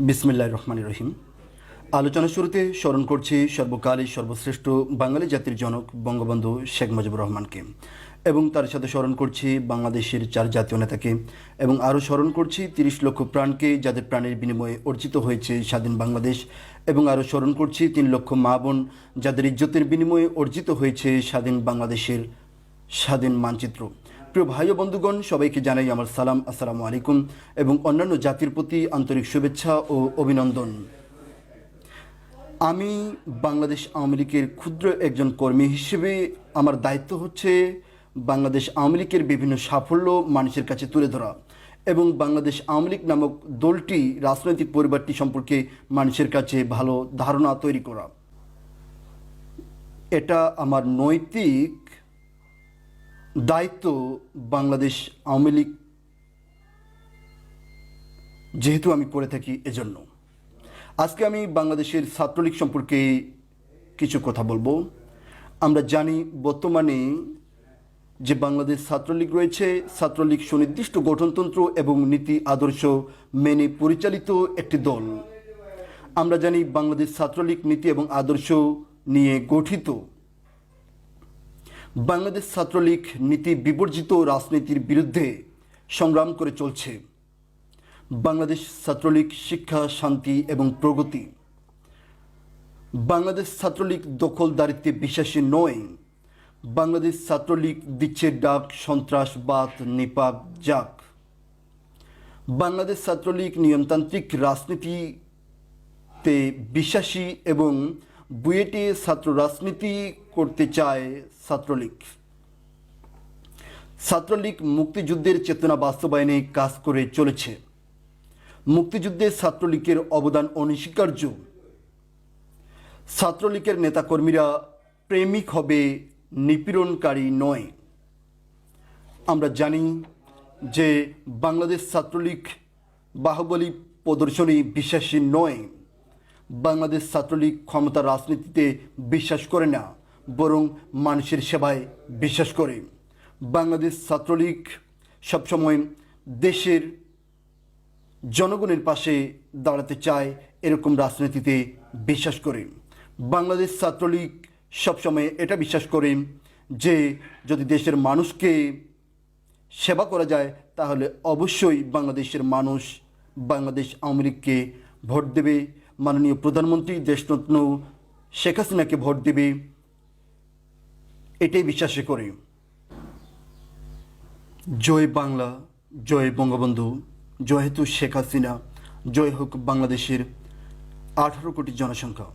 বিসমিল্লাহির রহমানির রহিম। আলোচনা শুরুতে স্মরণ করছি সর্বকালের সর্বশ্রেষ্ঠ বাঙালি জাতির জনক বঙ্গবন্ধু শেখ মুজিবুর রহমানকে, এবং তার সাথে স্মরণ করছি বাংলাদেশের 4 জাতীয় নেতাকে, এবং আরও স্মরণ করছি 30 লক্ষ প্রাণকে, যাদের প্রাণের বিনিময়ে অর্জিত হয়েছে স্বাধীন বাংলাদেশ, এবং আরও স্মরণ করছি 3 লক্ষ মা বোন, যাদের ইজ্জতের বিনিময়ে অর্জিত হয়েছে স্বাধীন বাংলাদেশের স্বাধীন মানচিত্র। প্রিয় ভাই ও বন্ধুগণ, সবাইকে জানাই আমার সালাম, আসসালামু আলাইকুম, এবং অন্যান্য জাতির প্রতি আন্তরিক শুভেচ্ছা ও অভিনন্দন। আমি বাংলাদেশ আওয়ামী লীগের ক্ষুদ্র একজন কর্মী হিসেবে আমার দায়িত্ব হচ্ছে বাংলাদেশ আওয়ামী লীগের বিভিন্ন সাফল্য মানুষের কাছে তুলে ধরা, এবং বাংলাদেশ আওয়ামী লীগ নামক দলটি, রাজনৈতিক পরিবারটি সম্পর্কে মানুষের কাছে ভালো ধারণা তৈরি করা। এটা আমার নৈতিক দায়িত্ব। বাংলাদেশ আওয়ামী লীগ যেহেতু আমি করে থাকি, এজন্য আজকে আমি বাংলাদেশের ছাত্রলীগ সম্পর্কে কিছু কথা বলবো। আমরা জানি বর্তমানে যে বাংলাদেশ ছাত্রলীগ রয়েছে, ছাত্রলীগ সুনির্দিষ্ট গঠনতন্ত্র এবং নীতি আদর্শ মেনে পরিচালিত একটি দল। আমরা জানি বাংলাদেশ ছাত্রলীগ নীতি এবং আদর্শ নিয়ে গঠিত। বাংলাদেশ ছাত্রলীগ নীতি বিবর্জিত রাজনীতির বিরুদ্ধে সংগ্রাম করে চলছে। বাংলাদেশ ছাত্রলীগ শিক্ষা, শান্তি এবং প্রগতি। বাংলাদেশ ছাত্রলীগ দখলদারিত্বে বিশ্বাসী নয়। বাংলাদেশ ছাত্রলীগ দিচ্ছে ডাক সন্ত্রাসবাদ নিপাক যাক। বাংলাদেশ ছাত্রলীগ নিয়মতান্ত্রিক রাজনীতিতে বিশ্বাসী এবং বুয়েটে ছাত্র রাজনীতি করতে চায় ছাত্রলীগ। ছাত্রলীগ মুক্তিযুদ্ধের চেতনা বাস্তবায়নে কাজ করে চলেছে। মুক্তিযুদ্ধে ছাত্রলীগের অবদান অনস্বীকার্য। ছাত্রলীগের নেতাকর্মীরা প্রেমিক হবে, নিপীড়নকারী নয়। আমরা জানি যে বাংলাদেশ ছাত্রলীগ বাহুবলী প্রদর্শনী বিশ্বাসী নয়। বাংলাদেশ ছাত্রলীগ ক্ষমতার রাজনীতিতে বিশ্বাস করে না, বরং মানুষের সেবায় বিশ্বাস করে। বাংলাদেশ ছাত্রলীগ সবসময় দেশের জনগণের পাশে দাঁড়াতে চায়, এরকম রাজনীতিতে বিশ্বাস করে। বাংলাদেশ ছাত্রলীগ সবসময় এটা বিশ্বাস করে যে যদি দেশের মানুষকে সেবা করা যায়, তাহলে অবশ্যই বাংলাদেশের মানুষ বাংলাদেশ আওয়ামী লীগকে ভোট দেবে, মাননীয় প্রধানমন্ত্রী দেশরত্ন শেখ হাসিনাকে ভোট দেবে, এটাই বিশ্বাসে করে। জয় বাংলা, জয় বঙ্গবন্ধু, জয় হেতু শেখ হাসিনা, জয় হোক বাংলাদেশের 18 কোটি জনসংখ্যা।